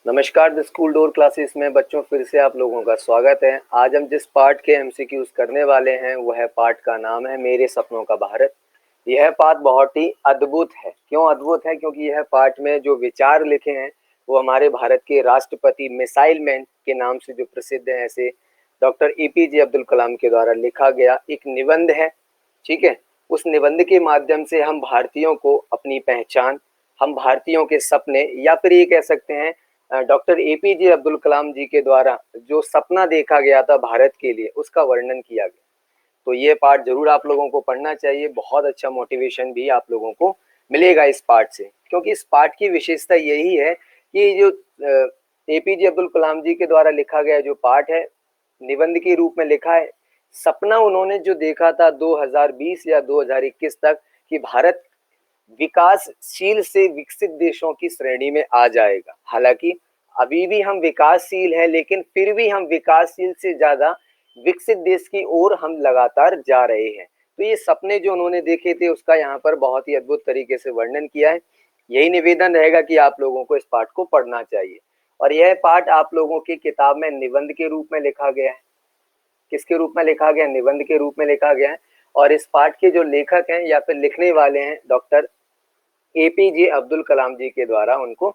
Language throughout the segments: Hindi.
नमस्कार, द स्कूल डोर क्लासेस में बच्चों फिर से आप लोगों का स्वागत है। आज हम जिस पार्ट के एमसीक्यूज करने वाले हैं वह पार्ट का नाम है मेरे सपनों का भारत। यह पार्ट बहुत ही अद्भुत है। क्यों अद्भुत है? क्योंकि यह पार्ट में जो विचार लिखे हैं वो हमारे भारत के राष्ट्रपति मिसाइल मैन के नाम से जो प्रसिद्ध है, ऐसे डॉक्टर एपीजे अब्दुल कलाम के द्वारा लिखा गया एक निबंध है। ठीक है, उस निबंध के माध्यम से हम भारतीयों को अपनी पहचान, हम भारतीयों के सपने, या फिर ये कह सकते हैं डॉक्टर एपीजे अब्दुल कलाम जी के द्वारा जो सपना देखा गया था भारत के लिए, उसका वर्णन किया गया। तो ये पार्ट जरूर आप लोगों को पढ़ना चाहिए। बहुत अच्छा मोटिवेशन भी आप लोगों को मिलेगा इस पार्ट से, क्योंकि इस पार्ट की विशेषता यही है कि जो एपीजे अब्दुल कलाम जी के द्वारा लिखा गया जो पार्ट है, निबंध के रूप में लिखा है। सपना उन्होंने जो देखा था 2020 या 2021 तक कि भारत विकासशील से विकसित देशों की श्रेणी में आ जाएगा। हालांकि अभी भी हम विकासशील हैं, लेकिन फिर भी हम विकासशील से ज्यादा विकसित देश की ओर हम लगातार जा रहे हैं। तो ये सपने जो उन्होंने देखे थे उसका यहाँ पर बहुत ही अद्भुत तरीके से वर्णन किया है। यही निवेदन रहेगा कि आप लोगों को इस पाठ को पढ़ना चाहिए। और यह पाठ आप लोगों की किताब में निबंध के रूप में लिखा गया है। किसके रूप में लिखा गया? निबंध के रूप में लिखा गया है। और इस पाठ के जो लेखक हैं या फिर लिखने वाले हैं डॉक्टर एपीजे अब्दुल कलाम जी के द्वारा, उनको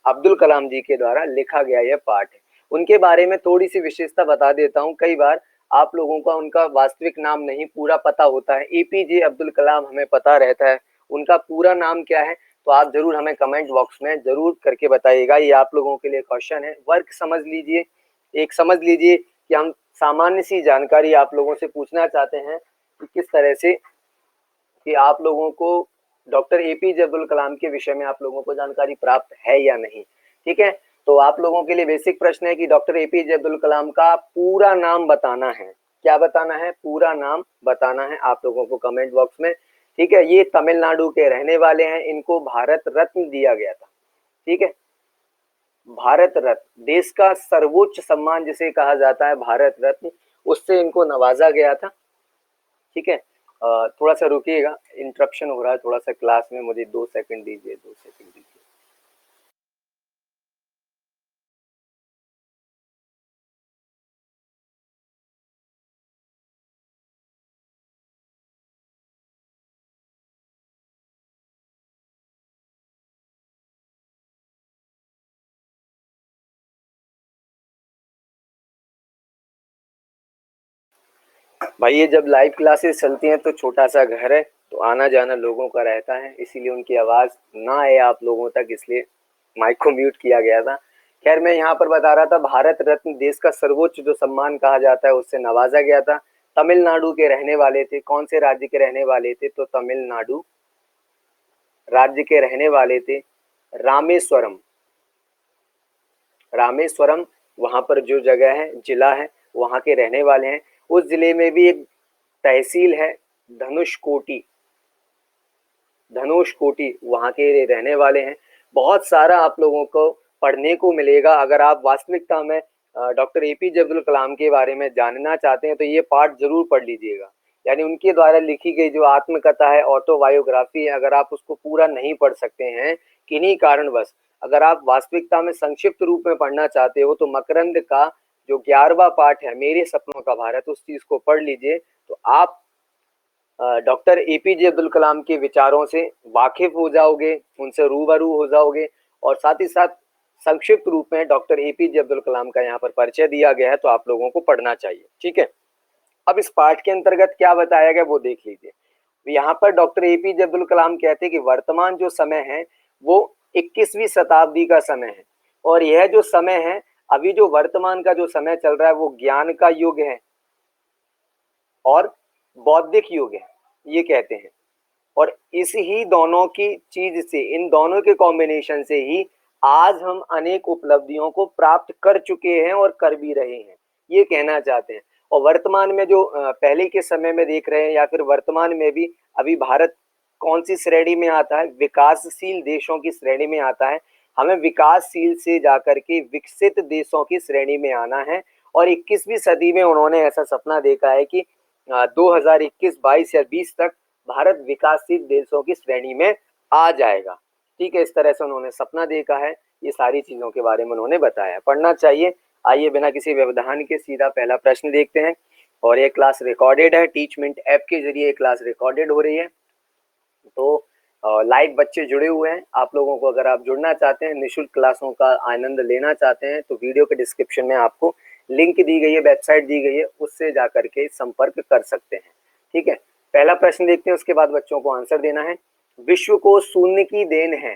अब्दुल कलाम जी के द्वारा लिखा गया यह पाठ है। उनके बारे में थोड़ी सी विशेषता बता देता हूँ। कई बार आप लोगों का उनका वास्तविक नाम नहीं पूरा पता होता है। एपीजे अब्दुल कलाम हमें पता रहता है, उनका पूरा नाम क्या है तो आप जरूर हमें कमेंट बॉक्स में जरूर करके बताइएगा। ये आप लोगों के लिए क्वेश्चन है। वर्क समझ लीजिए, एक समझ लीजिए कि हम सामान्य सी जानकारी आप लोगों से पूछना चाहते हैं कि किस तरह से कि आप लोगों को डॉक्टर एपीजे अब्दुल कलाम के विषय में आप लोगों को जानकारी प्राप्त है या नहीं। ठीक है, तो आप लोगों के लिए बेसिक प्रश्न है कि डॉक्टर एपीजे अब्दुल कलाम का पूरा नाम बताना है। क्या बताना है? पूरा नाम बताना है आप लोगों को कमेंट बॉक्स में। ठीक है, ये तमिलनाडु के रहने वाले हैं, इनको भारत रत्न दिया गया था। ठीक है, भारत रत्न देश का सर्वोच्च सम्मान जिसे कहा जाता है भारत रत्न, उससे इनको नवाजा गया था। ठीक है, थोड़ा सा रुकिएगा, इंटरप्शन हो रहा है थोड़ा सा क्लास में, मुझे 2 सेकंड दीजिए, 2 सेकंड दीजिए। भाई ये जब लाइव क्लासेस चलती हैं तो छोटा सा घर है, तो आना जाना लोगों का रहता है, इसीलिए उनकी आवाज़ ना आए आप लोगों तक, इसलिए माइक को म्यूट किया गया था। खैर, मैं यहाँ पर बता रहा था भारत रत्न देश का सर्वोच्च जो सम्मान कहा जाता है उससे नवाजा गया था। तमिलनाडु के रहने वाले थे। कौन से राज्य के रहने वाले थे? तो तमिलनाडु राज्य के रहने वाले थे। रामेश्वरम, रामेश्वरम वहाँ पर जो जगह है, जिला है, वहाँ के रहने वाले हैं। उस जिले में भी एक तहसील है धनुषकोटी, धनुषकोटी वहाँ के रहने वाले हैं। बहुत सारा आप लोगों को पढ़ने को मिलेगा। अगर आप वास्तविकता में डॉक्टर एपीजे अब्दुल कलाम के बारे में जानना चाहते हैं तो ये पार्ट जरूर पढ़ लीजिएगा। यानी उनके द्वारा लिखी गई जो आत्मकथा है, ऑटोबायोग्राफी है, अगर आप उसको पूरा नहीं पढ़ सकते हैं किन्हीं कारणवश, अगर आप वास्तविकता में संक्षिप्त रूप में पढ़ना चाहते हो तो मकरंद का जो 11वां पार्ट है मेरे सपनों का भारत, उस चीज को पढ़ लीजिए तो आप डॉक्टर एपीजे अब्दुल कलाम के विचारों से वाकिफ हो जाओगे, उनसे रूबरू हो जाओगे। और साथ ही साथ संक्षिप्त रूप में डॉक्टर एपीजे अब्दुल कलाम का यहाँ पर परिचय दिया गया है, तो आप लोगों को पढ़ना चाहिए। ठीक है, अब इस पाठ के अंतर्गत क्या बताया गया वो देख लीजिए। यहाँ पर डॉक्टर एपीजे अब्दुल कलाम कहते हैं कि वर्तमान जो समय है वो 21वीं शताब्दी का समय है, और यह जो समय है, अभी जो वर्तमान का जो समय चल रहा है वो ज्ञान का युग है और बौद्धिक युग है, ये कहते हैं। और इस ही दोनों की चीज से, इन दोनों के कॉम्बिनेशन से ही आज हम अनेक उपलब्धियों को प्राप्त कर चुके हैं और कर भी रहे हैं, ये कहना चाहते हैं। और वर्तमान में जो पहले के समय में देख रहे हैं या फिर वर्तमान में भी, अभी भारत कौन सी श्रेणी में आता है? विकासशील देशों की श्रेणी में आता है। हमें विकासशील से जाकर के विकसित देशों की श्रेणी में आना है। और 21वीं सदी में उन्होंने ऐसा सपना देखा है कि 2021, 22 या 20 तक भारत विकासशील देशों की श्रेणी में आ जाएगा। ठीक है, इस तरह से उन्होंने सपना देखा है। ये सारी चीजों के बारे में उन्होंने बताया, पढ़ना चाहिए। आइए बिना किसी व्यवधान के सीधा पहला प्रश्न देखते हैं। और ये क्लास रिकॉर्डेड है, टीचमेंट ऐप के जरिए ये क्लास रिकॉर्डेड हो रही है, तो लाइव बच्चे जुड़े हुए हैं। आप लोगों को अगर आप जुड़ना चाहते हैं, निःशुल्क क्लासों का आनंद लेना चाहते हैं, तो वीडियो के डिस्क्रिप्शन में आपको लिंक दी गई है, वेबसाइट दी गई है, उससे जाकर के संपर्क कर सकते हैं। ठीक है, पहला प्रश्न देखते हैं, उसके बाद बच्चों को आंसर देना है। विश्व को शून्य की देन है,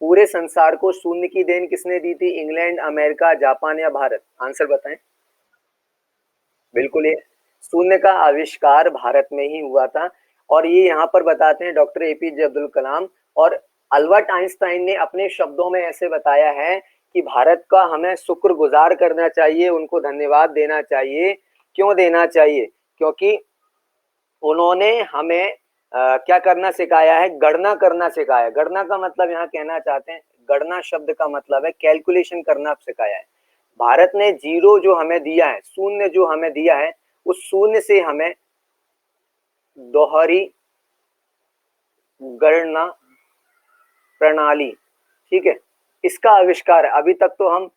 पूरे संसार को शून्य की देन किसने दी थी? इंग्लैंड, अमेरिका, जापान या भारत? आंसर बताएं। बिल्कुल, ये शून्य का आविष्कार भारत में ही हुआ था। और ये यहाँ पर बताते हैं डॉक्टर एपीजे अब्दुल कलाम। और अल्बर्ट आइंस्टाइन ने अपने शब्दों में ऐसे बताया है कि भारत का हमें शुक्रगुजार करना चाहिए, उनको धन्यवाद देना चाहिए। क्यों देना चाहिए? क्योंकि उन्होंने हमें क्या करना सिखाया है? गणना करना सिखाया है। गणना का मतलब यहाँ कहना चाहते हैं, गणना शब्द का मतलब है कैलकुलेशन करना सिखाया है। भारत ने जीरो जो हमें दिया है, शून्य जो हमें दिया है, उस शून्य से हमें दोहरी गणना प्रणाली, ठीक है, इसका आविष्कार। अभी तक तो हम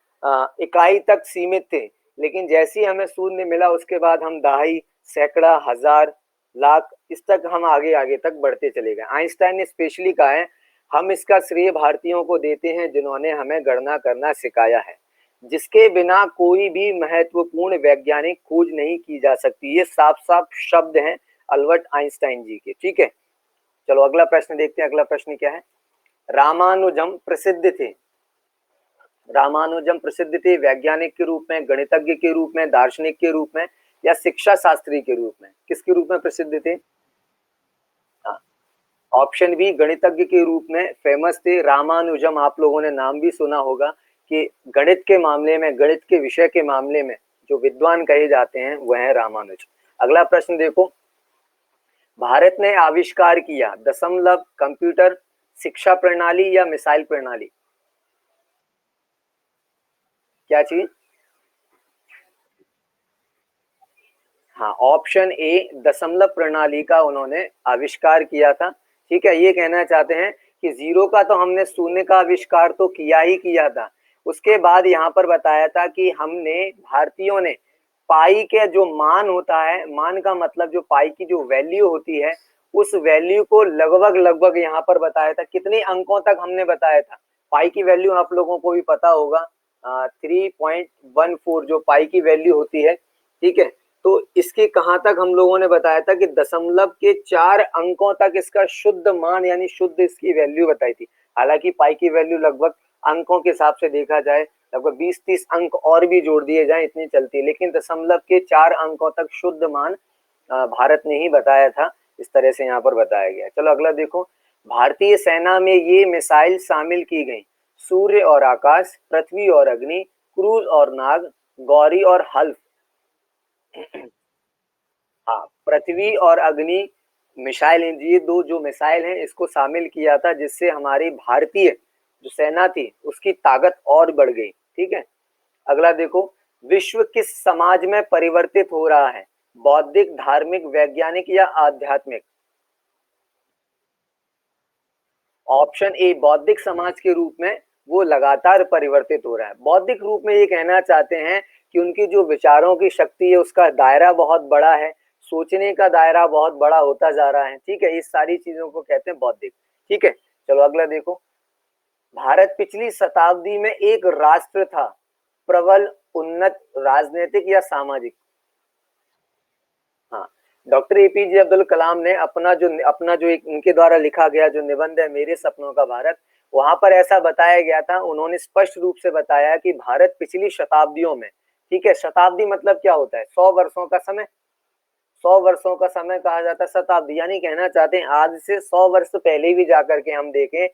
इकाई तक सीमित थे, लेकिन जैसे ही हमें शून्य मिला उसके बाद हम दहाई, सैकड़ा, हजार, लाख, इस तक हम आगे आगे तक बढ़ते चले गए। आइंस्टाइन ने स्पेशली कहा है, हम इसका श्रेय भारतीयों को देते हैं जिन्होंने हमें गणना करना सिखाया है, जिसके बिना कोई भी महत्वपूर्ण वैज्ञानिक खोज नहीं की जा सकती। ये साफ साफ शब्द हैं अल्बर्ट आइंस्टाइन जी के। ठीक है, चलो अगला प्रश्न देखते हैं। अगला प्रश्न क्या है? रामानुजम प्रसिद्ध थे, रामानुजम प्रसिद्ध थे वैज्ञानिक के रूप में, गणितज्ञ के रूप में, दार्शनिक के रूप में, या शिक्षा शास्त्री के रूप में? किसके रूप में प्रसिद्ध थे? हाँ, ऑप्शन बी, गणितज्ञ के रूप में फेमस थे। रामानुजम, आप लोगों ने नाम भी सुना होगा कि गणित के मामले में, गणित के विषय के मामले में जो विद्वान कहे जाते हैं वह है रामानुज। अगला प्रश्न देखो, भारत ने आविष्कार किया दशमलव, कंप्यूटर, शिक्षा प्रणाली या मिसाइल प्रणाली? क्या चीज? हाँ, ऑप्शन ए, दशमलव प्रणाली का उन्होंने आविष्कार किया था। ठीक है, ये कहना चाहते हैं कि जीरो का तो हमने, शून्य का आविष्कार तो किया ही किया था। उसके बाद यहाँ पर बताया था कि हमने, भारतीयों ने, पाई के जो मान होता है, मान का मतलब जो पाई की जो वैल्यू होती है, उस वैल्यू को लगभग लगभग यहाँ पर बताया था। कितने अंकों तक हमने बताया था? पाई की वैल्यू आप लोगों को भी पता होगा, 3.14 जो पाई की वैल्यू होती है। ठीक है, तो इसके कहाँ तक हम लोगों ने बताया था कि दशमलव के 4 अंकों तक इसका शुद्ध मान यानी शुद्ध इसकी वैल्यू बताई थी। हालांकि पाई की वैल्यू लगभग अंकों के हिसाब से देखा जाए लगभग 20-30 अंक और भी जोड़ दिए जाए इतनी चलती है, लेकिन दशमलव के 4 अंकों तक शुद्ध मान भारत ने ही बताया था। इस तरह से यहाँ पर बताया गया। चलो अगला देखो, भारतीय सेना में ये मिसाइल शामिल की गई: सूर्य और आकाश, पृथ्वी और अग्नि, क्रूज और नाग, गौरी और हल्फ। हाँ, पृथ्वी और अग्नि मिसाइल, ये दो जो मिसाइल हैं इसको शामिल किया था, जिससे हमारी भारतीय जो सेना थी उसकी ताकत और बढ़ गई। ठीक है, अगला देखो, विश्व किस समाज में परिवर्तित हो रहा है? बौद्धिक, धार्मिक, वैज्ञानिक या आध्यात्मिक? ऑप्शन ए, बौद्धिक समाज के रूप में वो लगातार परिवर्तित हो रहा है। बौद्धिक रूप में ये कहना चाहते हैं कि उनकी जो विचारों की शक्ति है उसका दायरा बहुत बड़ा है, सोचने का दायरा बहुत बड़ा होता जा रहा है। ठीक है, इस सारी चीजों को कहते हैं बौद्धिक। ठीक है, चलो अगला देखो, भारत पिछली शताब्दी में एक राष्ट्र था, प्रबल, उन्नत, राजनीतिक या सामाजिक? हाँ, डॉक्टर एपीजे अब्दुल कलाम ने अपना जो एक उनके द्वारा लिखा गया जो निबंध है मेरे सपनों का भारत, वहां पर ऐसा बताया गया था, उन्होंने स्पष्ट रूप से बताया कि भारत पिछली शताब्दियों में, ठीक है, शताब्दी मतलब क्या होता है? 100 वर्षों का समय। 100 वर्षों का समय कहा जाता है शताब्दी, यानी कहना चाहते हैं आज से 100 वर्ष पहले भी जाकर के हम देखें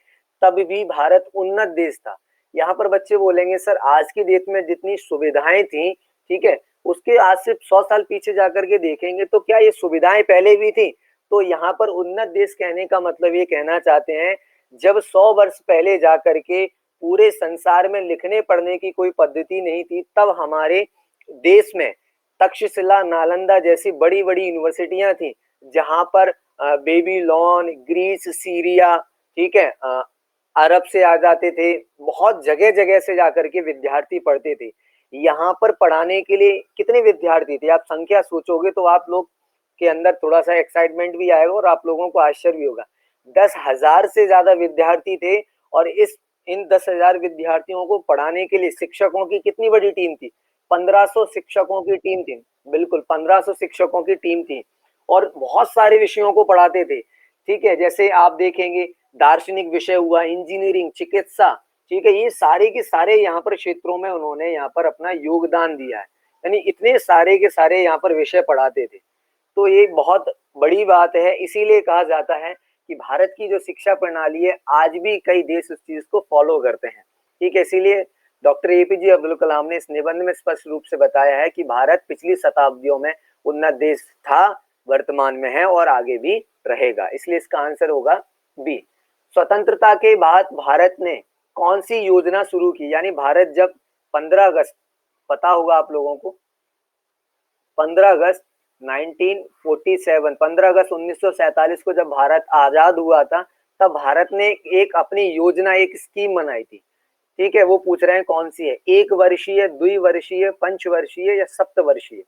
तब भी भारत उन्नत देश था। यहाँ पर बच्चे बोलेंगे सर आज की डेट में जितनी सुविधाएं थी, ठीक है, उसके आज से 100 साल पीछे जाकर के देखेंगे तो क्या ये सुविधाएं पहले भी थी? तो यहाँ पर उन्नत देश कहने का मतलब ये कहना चाहते हैं जब 100 वर्ष पहले जाकर के पूरे संसार में लिखने पढ़ने की कोई पद्धति नहीं थी, तब हमारे देश में तक्षशिला, नालंदा जैसी बड़ी बड़ी यूनिवर्सिटियां थी, जहां पर बेबीलोन, ग्रीस, सीरिया, ठीक है, अरब से आ जाते थे, बहुत जगह जगह से जाकर के विद्यार्थी पढ़ते थे। यहाँ पर पढ़ाने के लिए कितने विद्यार्थी थे, आप संख्या सोचोगे तो आप लोग के अंदर थोड़ा सा एक्साइटमेंट भी आएगा और आप लोगों को आश्चर्य भी होगा। 10,000 से ज्यादा विद्यार्थी थे और इन 10,000 विद्यार्थियों को पढ़ाने के लिए शिक्षकों की कितनी बड़ी टीम थी, 1500 शिक्षकों की टीम थी। बिल्कुल 1500 शिक्षकों की टीम थी और बहुत सारे विषयों को पढ़ाते थे। ठीक है, जैसे आप देखेंगे दार्शनिक विषय हुआ, इंजीनियरिंग, चिकित्सा, ठीक है, ये सारे के सारे यहाँ पर क्षेत्रों में उन्होंने यहाँ पर अपना योगदान दिया है। यानी इतने सारे के सारे यहाँ पर विषय पढ़ाते थे। तो ये बहुत बड़ी बात है, इसीलिए कहा जाता है कि भारत की जो शिक्षा प्रणाली है आज भी कई देश उस चीज को फॉलो करते हैं। ठीक है, इसीलिए डॉक्टर एपीजे अब्दुल कलाम ने इस निबंध में स्पष्ट रूप से बताया है कि भारत पिछली शताब्दियों में उन्नत देश था, वर्तमान में है और आगे भी रहेगा। इसलिए इसका आंसर होगा बी। स्वतंत्रता के बाद भारत ने कौन सी योजना शुरू की, यानी भारत जब 15 अगस्त, पता होगा आप लोगों को, 15 अगस्त 1947, 15 अगस्त 1947 को जब भारत आजाद हुआ था, तब भारत ने एक अपनी योजना, एक स्कीम बनाई थी। ठीक है, वो पूछ रहे हैं कौन सी है, 1 वर्षीय, 2 वर्षीय, 5 वर्षीय या 7 वर्षीय।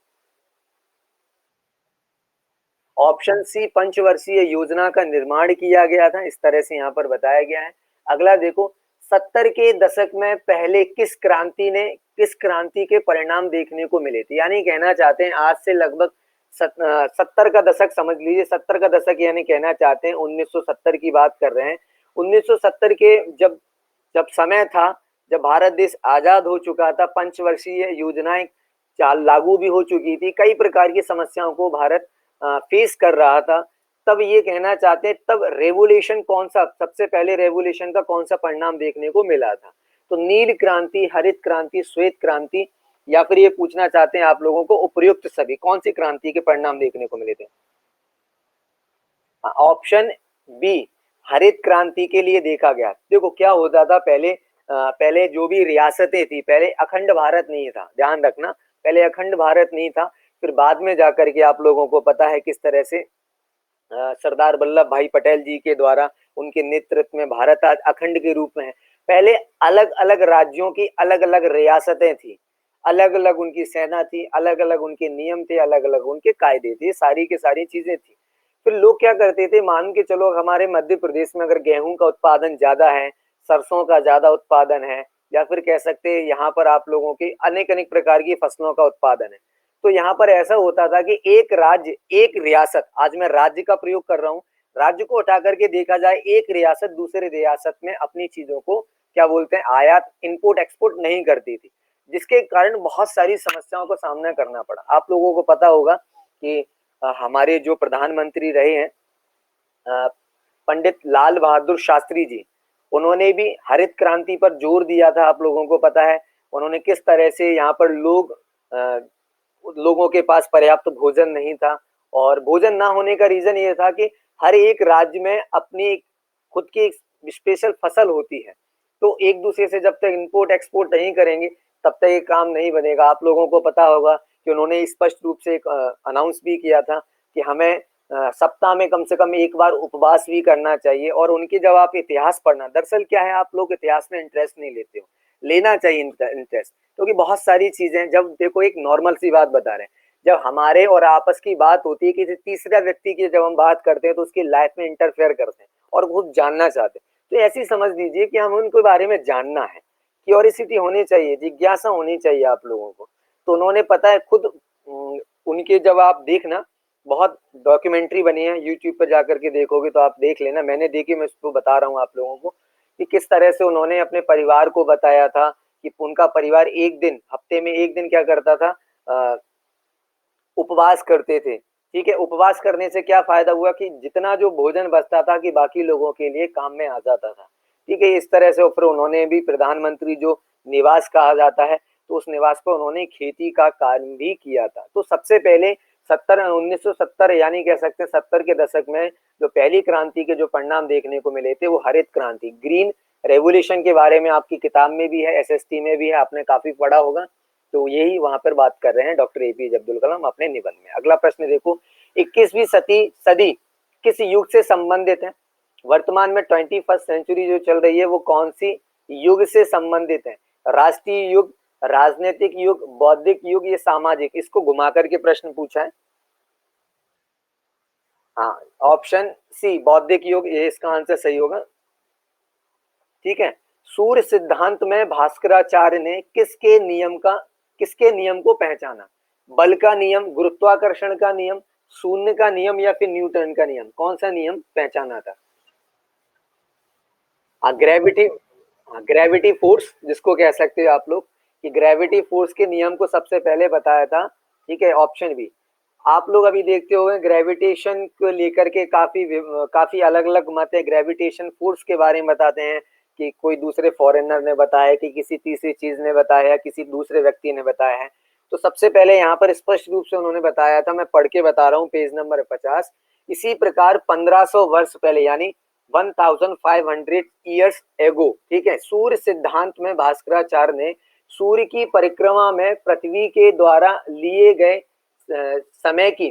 ऑप्शन सी, 5 वर्षीय योजना का निर्माण किया गया था, इस तरह से यहाँ पर बताया गया है। अगला देखो, 70 के दशक में पहले किस क्रांति के परिणाम देखने को मिले थे, यानी कहना चाहते हैं आज से लगभग 70 का दशक समझ लीजिए, 70 का दशक यानी कहना चाहते हैं 1970 की बात कर रहे हैं। 1970 के जब जब समय था, जब भारत देश आजाद हो चुका था, पंचवर्षीय योजनाएं चाल लागू भी हो चुकी थी, कई प्रकार की समस्याओं को भारत फेस कर रहा था। तब ये कहना चाहते हैं तब रेवोल्यूशन कौन सा, सबसे पहले रेवोल्यूशन का कौन सा परिणाम देखने को मिला था, तो नील क्रांति, हरित क्रांति, श्वेत क्रांति, या फिर ये पूछना चाहते हैं आप लोगों को उपयुक्त सभी, कौन सी क्रांति के परिणाम देखने को मिले थे। ऑप्शन बी, हरित क्रांति के लिए देखा गया। देखो क्या होता था पहले, पहले जो भी रियासतें थी, पहले अखंड भारत नहीं था, ध्यान रखना, पहले अखंड भारत नहीं था, फिर बाद में जाकर के आप लोगों को पता है किस तरह से सरदार वल्लभ भाई पटेल जी के द्वारा, उनके नेतृत्व में भारत आज अखंड के रूप में है। पहले अलग अलग राज्यों की अलग अलग रियासतें थी, अलग अलग उनकी सेना थी, अलग अलग उनके नियम थे, अलग अलग उनके कायदे थे, सारी की सारी चीजें थी। फिर लोग क्या करते थे, मान के चलो हमारे मध्य प्रदेश में अगर गेहूं का उत्पादन ज्यादा है, सरसों का ज्यादा उत्पादन है, या फिर कह सकते हैं यहाँ पर आप लोगों की अनेक अनेक प्रकार की फसलों का उत्पादन है, तो यहाँ पर ऐसा होता था कि एक राज्य, एक रियासत, आज मैं राज्य का प्रयोग कर रहा हूँ, राज्य को उठा करके देखा जाए, एक रियासत दूसरे रियासत में अपनी चीजों को क्या बोलते हैं, आयात, इंपोर्ट एक्सपोर्ट नहीं करती थी, जिसके कारण बहुत सारी समस्याओं का सामना करना पड़ा। आप लोगों को पता होगा कि हमारे जो प्रधानमंत्री रहे हैं पंडित लाल बहादुर शास्त्री जी, उन्होंने भी हरित क्रांति पर जोर दिया था। आप लोगों को पता है उन्होंने किस तरह से यहाँ पर लोगों के पास पर्याप्त भोजन नहीं था, और भोजन ना होने का रीजन ये था कि हर एक राज्य में अपनी खुद की स्पेशल फसल होती है, तो एक दूसरे से जब तक इंपोर्ट एक्सपोर्ट नहीं करेंगे तब तक ये काम नहीं बनेगा। आप लोगों को पता होगा कि उन्होंने स्पष्ट रूप से एक अनाउंस भी किया था कि हमें सप्ताह में कम से कम एक बार उपवास भी करना चाहिए। और उनकी जब आप इतिहास पढ़ना, दरअसल क्या है, आप लोग इतिहास में इंटरेस्ट नहीं लेते हो, लेना चाहिए इंटरेस्ट, क्योंकि बहुत सारी चीजें, जब देखो एक नॉर्मल सी बात बता रहे हैं, जब हमारे और आपस की बात होती है, किसी तीसरा व्यक्ति की जब हम बात करते हैं तो उसकी लाइफ में इंटरफेयर करते हैं और खुद जानना चाहते हैं, तो ऐसी समझ लीजिए कि हम उनके बारे में जानना है, क्यूरियोसिटी होनी चाहिए, जिज्ञासा होनी चाहिए आप लोगों को। तो उन्होंने पता है खुद उनके, जब आप देखना, बहुत डॉक्यूमेंट्री बनी है, यूट्यूब पर जाकर के देखोगे तो आप देख लेना, मैंने देखी, मैं इसको बता रहा हूँ आप लोगों को कि किस तरह से उन्होंने अपने परिवार को बताया था कि उनका परिवार एक दिन, हफ्ते में एक दिन क्या करता था, उपवास करते थे। ठीक है, उपवास करने से क्या फायदा हुआ कि जितना जो भोजन बचता था कि बाकी लोगों के लिए काम में आ जाता था। ठीक है, इस तरह से फिर उन्होंने भी प्रधानमंत्री जो निवास कहा जाता है, तो उस निवास पर उन्होंने खेती का कार्य भी किया था। तो सबसे पहले 1970 यानी कह सकते हैं 70 के दशक में जो पहली क्रांति के जो परिणाम देखने को मिले थे, वो हरित क्रांति, ग्रीन रेवोल्यूशन के बारे में आपकी किताब में भी है, एसएसटी में भी है, आपने काफी पढ़ा होगा। तो यही वहां पर बात कर रहे हैं डॉक्टर एपीजे अब्दुल कलाम अपने निबंध में। अगला प्रश्न देखो, 21वीं सदी किस युग से संबंधित है, वर्तमान में 21st सेंचुरी जो चल रही है वो कौन सी युग से संबंधित है? राष्ट्रीय युग, राजनीतिक युग, बौद्धिक युग, ये सामाजिक, इसको घुमा करके प्रश्न पूछा है। हाँ, ऑप्शन सी बौद्धिक युग, ये इसका आंसर सही होगा। ठीक है। सूर्य सिद्धांत में भास्कराचार्य ने किसके नियम को पहचाना? बल का नियम, गुरुत्वाकर्षण का नियम, शून्य का नियम, या फिर न्यूटन का नियम? कौन सा नियम पहचाना था? हाँ, ग्रेविटी। हाँ, ग्रेविटी फोर्स जिसको कह सकते हो आप लोग, कि ग्रेविटी फोर्स के नियम को सबसे पहले बताया था। ठीक है, ऑप्शन बी। आप लोग अभी देखते होंगे ग्रेविटेशन को लेकर के काफी अलग अलग मत है। ग्रेविटेशन फोर्स के बारे में बताते हैं कि कोई दूसरे फॉरेनर ने बताया, कि किसी तीसरी चीज ने बताया, किसी दूसरे व्यक्ति ने बताया है। तो सबसे पहले यहाँ पर स्पष्ट रूप से उन्होंने बताया था, मैं पढ़ के बता रहा हूँ, पेज नंबर 50। इसी प्रकार 1500 वर्ष पहले, यानी 1500 ईयर्स एगो, ठीक है, सूर्य सिद्धांत में भास्कराचार्य ने सूर्य की परिक्रमा में पृथ्वी के द्वारा लिए गए समय की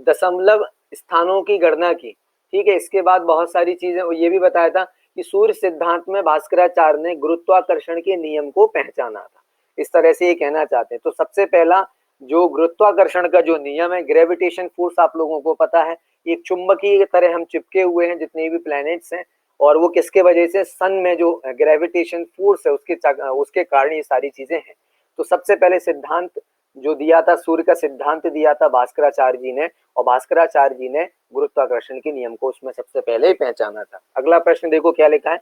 दशमलव स्थानों की गणना की। ठीक है, इसके बाद बहुत सारी चीजें ये भी बताया था कि सूर्य सिद्धांत में भास्कराचार्य ने गुरुत्वाकर्षण के नियम को पहचाना था। इस तरह से ये कहना चाहते हैं। तो सबसे पहला जो गुरुत्वाकर्षण का जो नियम है, ग्रेविटेशन फोर्स, आप लोगों को पता है, एक चुंबकीय की तरह हम चिपके हुए हैं जितने भी प्लैनेट्स हैं, और वो किसके वजह से, सन में जो ग्रेविटेशन फोर्स है उसके कारण ये सारी चीजें हैं। तो सबसे पहले सिद्धांत जो दिया था, सूर्य का सिद्धांत दिया था भास्कराचार्य जी ने, और भास्कराचार्य जी ने गुरुत्वाकर्षण के नियम को उसमें सबसे पहले ही पहचाना था। अगला प्रश्न देखो क्या लिखा है।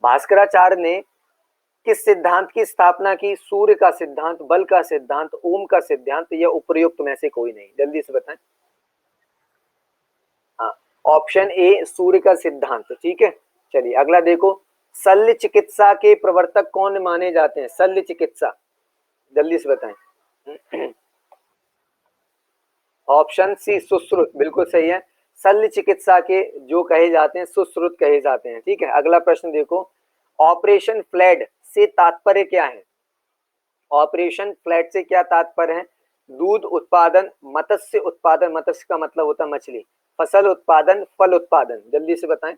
भास्कराचार्य ने किस सिद्धांत की स्थापना की? सूर्य का सिद्धांत, बल का सिद्धांत, ओम का सिद्धांत, या उपयुक्त में से कोई नहीं? जल्दी से बताएं। हाँ, ऑप्शन ए सूर्य का सिद्धांत। ठीक है, चलिए अगला देखो। शल्य चिकित्सा के प्रवर्तक कौन माने जाते हैं? शल्य चिकित्सा, जल्दी से बताएं। ऑप्शन सी सुश्रुत, बिल्कुल सही है। शल्य चिकित्सा के जो कहे जाते हैं, सुश्रुत कहे जाते हैं। ठीक है, अगला प्रश्न देखो। ऑपरेशन फ्लड से तात्पर्य क्या है? ऑपरेशन फ्लड से क्या तात्पर्य है? दूध उत्पादन, मत्स्य उत्पादन, मत्स्य का मतलब होता है मछली, फसल उत्पादन, फल उत्पादन, जल्दी से बताएं।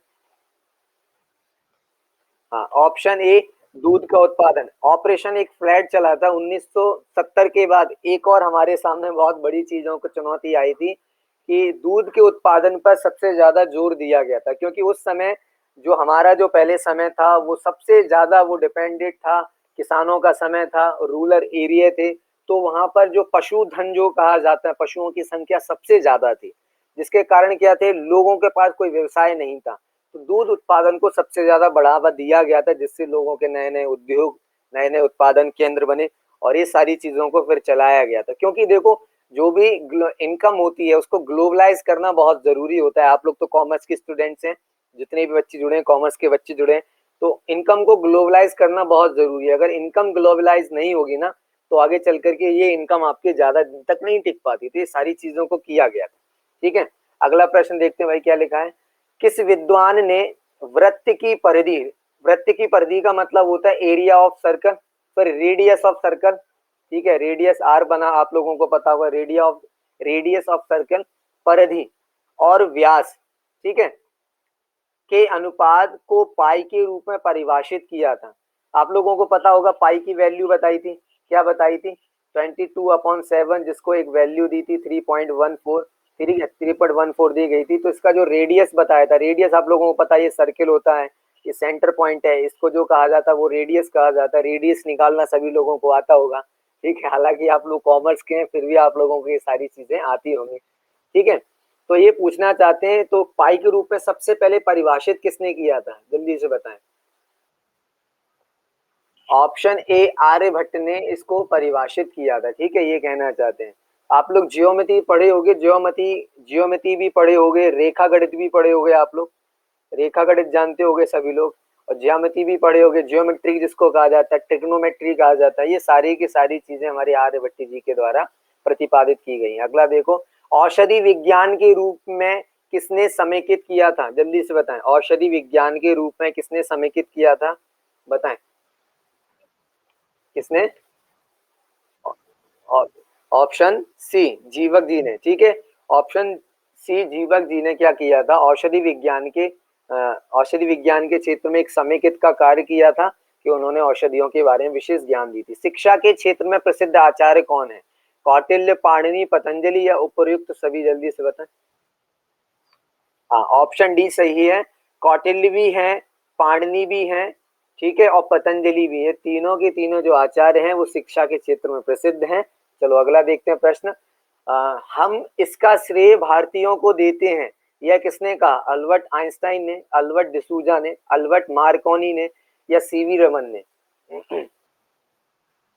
हाँ, ऑप्शन ए दूध का उत्पादन। ऑपरेशन एक फ्लैट चला था 1970 के बाद। एक और हमारे सामने बहुत बड़ी चीजों को चुनौती आई थी कि दूध के उत्पादन पर सबसे ज्यादा जोर दिया गया था, क्योंकि उस समय जो हमारा जो पहले समय था वो सबसे ज्यादा वो डिपेंडेंट था, किसानों का समय था, रूरल एरिया थे। तो वहां पर जो पशुधन जो कहा जाता है, पशुओं की संख्या सबसे ज्यादा थी, जिसके कारण क्या थे, लोगों के पास कोई व्यवसाय नहीं था। तो दूध उत्पादन को सबसे ज्यादा बढ़ावा दिया गया था, जिससे लोगों के नए नए उद्योग, नए नए उत्पादन केंद्र बने, और ये सारी चीजों को फिर चलाया गया था। क्योंकि देखो, जो भी इनकम होती है उसको ग्लोबलाइज करना बहुत जरूरी होता है। आप लोग तो कॉमर्स के स्टूडेंट्स हैं, जितने भी बच्चे जुड़े हैं, कॉमर्स के बच्चे जुड़े हैं, तो इनकम को ग्लोबलाइज करना बहुत जरूरी है। अगर इनकम ग्लोबलाइज नहीं होगी ना, तो आगे चल करके ये इनकम आपके ज्यादा दिन तक नहीं टिक पाती। तो ये सारी चीजों को किया गया था। ठीक है, अगला प्रश्न देखते हैं भाई क्या लिखा है। किस विद्वान ने वृत्त की परिधि, वृत्त की परिधि का मतलब होता है एरिया ऑफ सर्कल, फिर रेडियस ऑफ सर्कल, ठीक है, रेडियस आर बना, आप लोगों को पता होगा, रेडियस ऑफ सर्कल, परिधि और व्यास, ठीक है, के अनुपात को पाई के रूप में परिभाषित किया था। आप लोगों को पता होगा पाई की वैल्यू बताई थी, क्या बताई थी? 22/7, जिसको एक वैल्यू दी थी 3.14, ठीक है, 3.14 दी गई थी। तो इसका जो रेडियस बताया था, रेडियस आप लोगों को पता है ये सर्किल होता है, ये सेंटर पॉइंट है, इसको जो कहा जाता है वो रेडियस कहा जाता है। रेडियस निकालना सभी लोगों को आता होगा। ठीक है, हालांकि आप लोग कॉमर्स के हैं, फिर भी आप लोगों को ये सारी चीजें आती होंगी। ठीक है, तो ये पूछना चाहते हैं, तो पाई के रूप में सबसे पहले परिभाषित किसने किया था? जल्दी से बताएं। ऑप्शन ए आर्यभट्ट ने इसको परिभाषित किया था। ठीक है, ये कहना चाहते हैं। आप लोग ज्योमेट्री पढ़े होगे, ज्योमेट्री भी पढ़े होगे, रेखा गणित भी पढ़े होगे, आप लोग रेखा गणित जानते होगे सभी लोग, और ज्यामिति भी पढ़े होगे, ज्योमेट्री जिसको कहा जाता है, ट्रिग्नोमेट्री कहा जाता है। ये सारी की सारी चीजें हमारे आर्यभट्ट जी के द्वारा प्रतिपादित की गई हैं। अगला देखो, औषधि विज्ञान के रूप में किसने समेकित किया था? जल्दी से बताएं, औषधि विज्ञान के रूप में किसने समेकित किया था? बताएं, किसने? ऑप्शन सी जीवक जी ने। ठीक है, ऑप्शन सी जीवक जी ने क्या किया था? औषधि विज्ञान के औषधि विज्ञान के क्षेत्र में एक समेकित का कार्य किया था कि उन्होंने औषधियों के बारे में विशेष ज्ञान दी थी। शिक्षा के क्षेत्र में प्रसिद्ध आचार्य कौन है? कौटिल्य, पाणिनि, पतंजलि या उपर्युक्त सभी? जल्दी से बताएं। हाँ, ऑप्शन डी सही है। कौटिल्य भी है, पाणिनि भी है, ठीक है, और पतंजलि भी है। तीनों के तीनों जो आचार्य हैं वो शिक्षा के क्षेत्र में प्रसिद्ध हैं। चलो अगला देखते हैं प्रश्न। हम इसका श्रेय भारतीयों को देते हैं, यह किसने कहा? अल्बर्ट आइंस्टाइन ने, अल्बर्ट डिसूजा ने, अल्बर्ट मार्कोनी ने या सीवी रमन ने?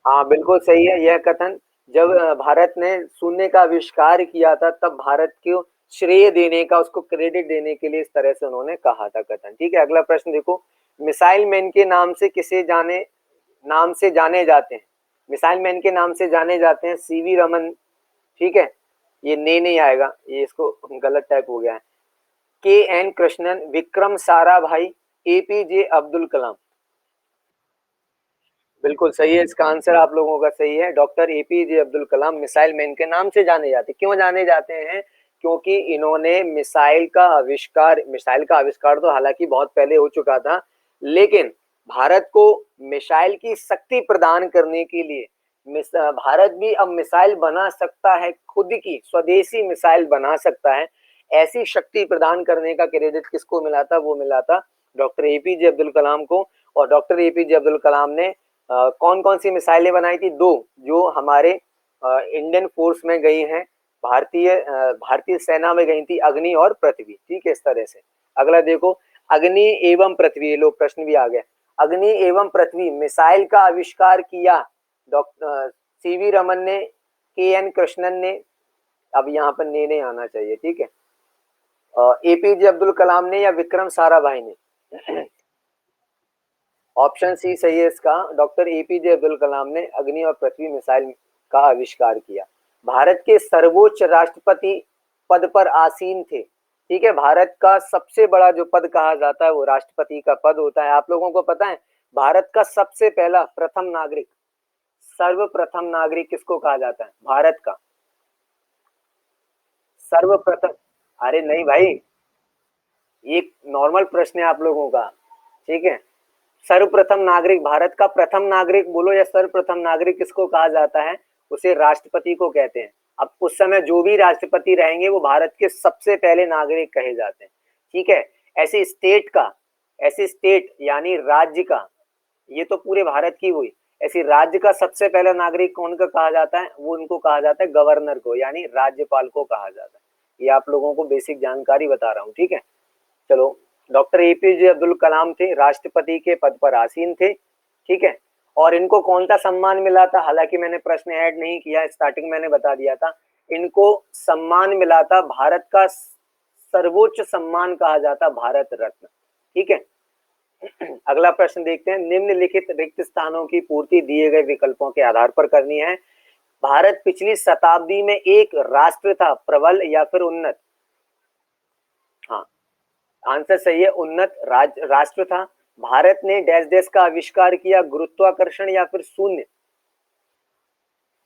हाँ बिल्कुल सही है यह कथन। जब भारत ने शून्य का आविष्कार किया था तब भारत को श्रेय देने का, उसको क्रेडिट देने के लिए इस तरह से उन्होंने कहा था कथन। ठीक है, अगला प्रश्न देखो। मिसाइल मैन के नाम से नाम से जाने जाते हैं? मिसाइल मैन के नाम से जाने जाते हैं सीवी रमन, ठीक है, ये नहीं आएगा, ये इसको गलत टाइप हो गया है। के एन कृष्णन, विक्रम साराभाई, एपीजे अब्दुल कलाम? बिल्कुल सही है, इसका आंसर आप लोगों का सही है। Doctor APJ Abdul Kalam missile man के नाम से जाने जाते। क्यों जाने जाते हैं? क्योंकि इन्होंने मिसाइल का आविष्कार तो हालांकि बहुत पहले हो चुका था, लेकिन भारत को मिसाइल की शक्ति प्रदान करने के लिए भारत भी अब मिसाइल बना सकता है, खुद की स्वदेशी मिसाइल बना सकता है। ऐसी शक्ति प्रदान करने का क्रेडिट किसको मिला था? वो मिला था डॉक्टर एपीजे अब्दुल कलाम को। और डॉक्टर एपीजे अब्दुल कलाम ने कौन कौन सी मिसाइलें बनाई थी? दो, जो हमारे इंडियन फोर्स में गई हैं, भारतीय सेना में गई थी, अग्नि और पृथ्वी। ठीक है, इस तरह से। अगला देखो, अग्नि एवं पृथ्वी, ये लो प्रश्न भी आ गया। अग्नि एवं पृथ्वी मिसाइल का आविष्कार किया डॉक्टर सीवी रमन ने, के एन कृष्णन ने, अब यहाँ पर ने आना चाहिए, ठीक है, एपीजे अब्दुल कलाम ने या विक्रम साराभाई ने? ऑप्शन सी सही है इसका। डॉक्टर एपीजे अब्दुल कलाम ने अग्नि और पृथ्वी मिसाइल का आविष्कार किया। भारत के सर्वोच्च राष्ट्रपति पद पर आसीन थे। ठीक है, भारत का सबसे बड़ा जो पद कहा जाता है वो राष्ट्रपति का पद होता है। आप लोगों को पता है भारत का सबसे पहला प्रथम नागरिक, सर्वप्रथम नागरिक किसको कहा जाता है? भारत का सर्वप्रथम। अरे नहीं भाई, एक नॉर्मल प्रश्न है आप लोगों का, ठीक है। सर्वप्रथम नागरिक, भारत का प्रथम नागरिक बोलो या सर्वप्रथम नागरिक किसको कहा जाता है? उसे राष्ट्रपति को कहते हैं। अब उस समय जो भी राष्ट्रपति रहेंगे वो भारत के सबसे पहले नागरिक कहे जाते हैं। ठीक है, ऐसे स्टेट यानी राज्य का, ये तो पूरे भारत की हुई, ऐसी राज्य का सबसे पहला नागरिक कौन का कहा जाता है? वो उनको कहा जाता है गवर्नर को, यानी राज्यपाल को कहा जाता है। ये आप लोगों को बेसिक जानकारी बता रहा हूँ, ठीक है। चलो, डॉक्टर एपीजे अब्दुल कलाम थे, राष्ट्रपति के पद पर आसीन थे, ठीक है। और इनको कौन सा सम्मान मिला था? हालांकि मैंने प्रश्न ऐड नहीं किया, स्टार्टिंग मैंने बता दिया था। इनको सम्मान मिला था, भारत का सर्वोच्च सम्मान कहा जाता भारत रत्न, ठीक है। अगला प्रश्न देखते हैं। निम्नलिखित रिक्त स्थानों की पूर्ति दिए गए विकल्पों के आधार पर करनी है। भारत पिछली शताब्दी में एक राष्ट्र था, प्रबल या फिर उन्नत? हाँ, आंसर सही है, उन्नत राष्ट्र था। भारत ने डैश डैश का आविष्कार किया, गुरुत्वाकर्षण या फिर शून्य?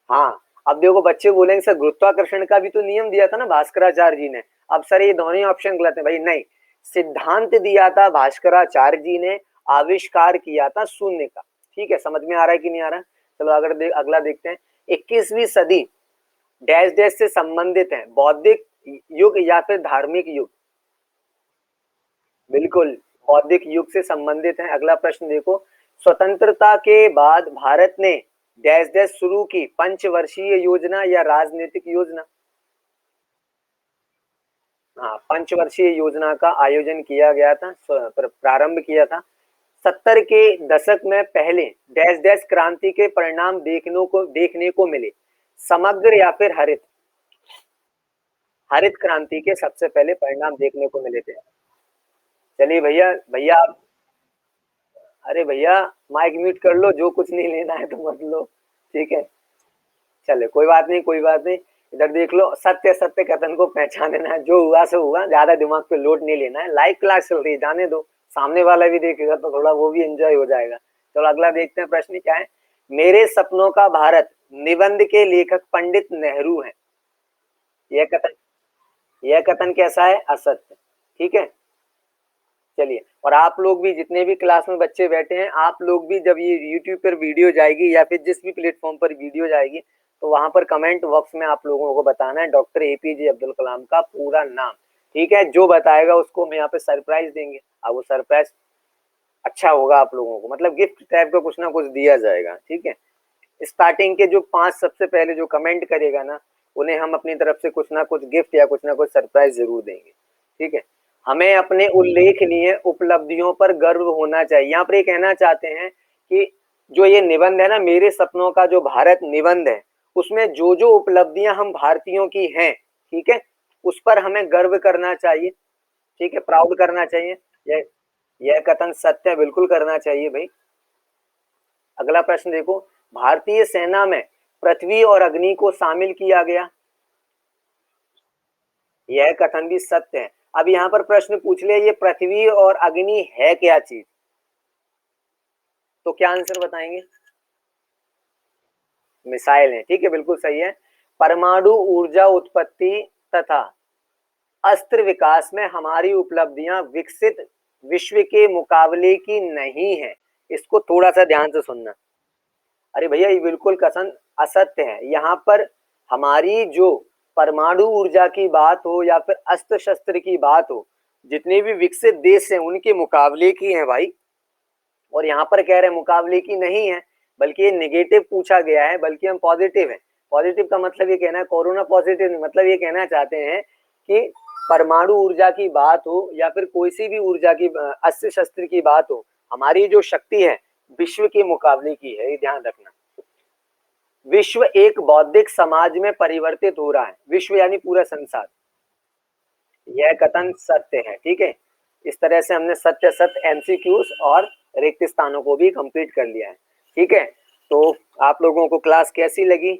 हाँ, अब देखो बच्चे बोलेंगे सर गुरुत्वाकर्षण का भी तो नियम दिया था ना भास्कराचार्य जी ने। अब सर ये दोनों ही ऑप्शन गलत है भाई, नहीं, सिद्धांत दिया था भास्कराचार्य जी ने, आविष्कार किया था शून्य का। ठीक है, समझ में आ रहा है कि नहीं आ रहा? चलो अगला देखते हैं। 21वीं सदी डैश डैश से संबंधित है, बौद्धिक युग या फिर धार्मिक युग? बिल्कुल, बौद्धिक युग से संबंधित है। अगला प्रश्न देखो। स्वतंत्रता के बाद भारत ने डैश डैश शुरू की, पंचवर्षीय योजना या राजनीतिक योजना? हाँ, पंचवर्षीय योजना का आयोजन किया गया था, प्रारंभ किया था। 70 के दशक में पहले डैश डैश क्रांति के परिणाम देखने को मिले, समग्र या फिर हरित? हरित क्रांति के सबसे पहले परिणाम देखने को मिले थे। चलिए भैया, आप, अरे भैया माइक म्यूट कर लो, जो कुछ नहीं लेना है तो मत लो, ठीक है। चले, कोई बात नहीं, कोई बात नहीं। इधर देख लो, सत्य सत्य कथन को पहचानना है, जो हुआ सो हुआ, ज्यादा दिमाग पे लोड नहीं लेना है। लाइव क्लास चल रही है, जाने दो, सामने वाला भी देखेगा तो थोड़ा वो भी एंजॉय हो जाएगा। चलो अगला देखते हैं प्रश्न क्या है। मेरे सपनों का भारत निबंध के लेखक पंडित नेहरू हैं। यह कथन कैसा है? असत्य, ठीक है। चलिए, और आप लोग भी जितने भी क्लास में बच्चे बैठे हैं, आप लोग भी जब ये यूट्यूब पर वीडियो जाएगी या फिर जिस भी प्लेटफॉर्म पर वीडियो जाएगी तो वहां पर कमेंट बॉक्स में आप लोगों को बताना है डॉक्टर एपीजे अब्दुल कलाम का पूरा नाम। ठीक है, जो बताएगा उसको हम यहाँ पे सरप्राइज देंगे। अब वो सरप्राइज अच्छा होगा आप लोगों को, मतलब गिफ्ट टाइप का कुछ ना कुछ दिया जाएगा। ठीक है, स्टार्टिंग के जो 5 सबसे पहले जो कमेंट करेगा ना, उन्हें हम अपनी तरफ से कुछ ना कुछ गिफ्ट या कुछ ना कुछ सरप्राइज जरूर देंगे। ठीक है, हमें अपने उल्लेखनीय उपलब्धियों पर गर्व होना चाहिए। यहाँ पर ये कहना चाहते हैं कि जो ये निबंध है ना, मेरे सपनों का जो भारत निबंध है, उसमें जो जो उपलब्धियां हम भारतीयों की हैं, ठीक है, उस पर हमें गर्व करना चाहिए। ठीक है, प्राउड करना चाहिए। यह यह कथन सत्य है, बिल्कुल करना चाहिए भाई। अगला प्रश्न देखो, भारतीय सेना में पृथ्वी और अग्नि को शामिल किया गया, यह कथन भी सत्य है। अब यहाँ पर प्रश्न पूछ ले, ये पृथ्वी और अग्नि है क्या चीज, तो क्या आंसर बताएंगे? मिसाइल है। ठीक है, बिल्कुल सही है। परमाणु ऊर्जा उत्पत्ति तथा अस्त्र विकास में हमारी उपलब्धियां विकसित विश्व के मुकाबले की नहीं है। इसको थोड़ा सा ध्यान से सुनना। अरे भैया, ये बिल्कुल कथन असत्य है। यहाँ पर हमारी जो परमाणु ऊर्जा की बात हो या फिर अस्त्र शस्त्र की बात हो, जितने भी विकसित देश हैं उनके मुकाबले की है भाई। और यहाँ पर कह रहे हैं मुकाबले की नहीं है, बल्कि ये निगेटिव पूछा गया है, बल्कि हम पॉजिटिव है। पॉजिटिव का मतलब ये कहना है, कोरोना पॉजिटिव नहीं, मतलब ये कहना चाहते हैं कि परमाणु ऊर्जा की बात हो या फिर कोई सी भी ऊर्जा की अस्त्र शस्त्र की बात हो, हमारी जो शक्ति है विश्व के मुकाबले की है, ये ध्यान रखना। विश्व एक बौद्धिक समाज में परिवर्तित हो रहा है, विश्व यानी पूरा संसार, यह कथन सत्य है। ठीक है, इस तरह से हमने सत्य सत्य एमसीक्यूज और रिक्त स्थानों को भी कंप्लीट कर लिया है। ठीक है, तो आप लोगों को क्लास कैसी लगी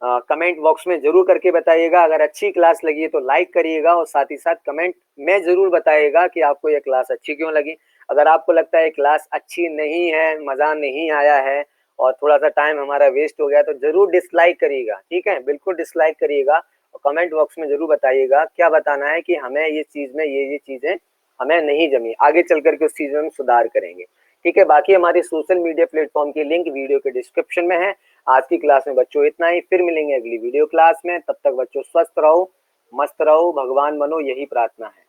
कमेंट बॉक्स में जरूर करके बताइएगा। अगर अच्छी क्लास लगी है तो लाइक करिएगा और साथ ही साथ कमेंट में जरूर बताइएगा कि आपको यह क्लास अच्छी क्यों लगी। अगर आपको लगता है क्लास अच्छी नहीं है, मज़ा नहीं आया है और थोड़ा सा टाइम हमारा वेस्ट हो गया, तो जरूर डिसलाइक करिएगा। ठीक है, बिल्कुल डिसलाइक करिएगा और कमेंट बॉक्स में जरूर बताइएगा क्या बताना है कि हमें ये चीज़ में ये चीज़ें हमें नहीं जमी, आगे चल करके उस चीज़ में हम सुधार करेंगे। ठीक है, बाकी हमारे सोशल मीडिया प्लेटफॉर्म की लिंक वीडियो के डिस्क्रिप्शन में है। आज की क्लास में बच्चों इतना ही, फिर मिलेंगे अगली वीडियो क्लास में। तब तक बच्चों स्वस्थ रहो, मस्त रहो, भगवान बनो, यही प्रार्थना है।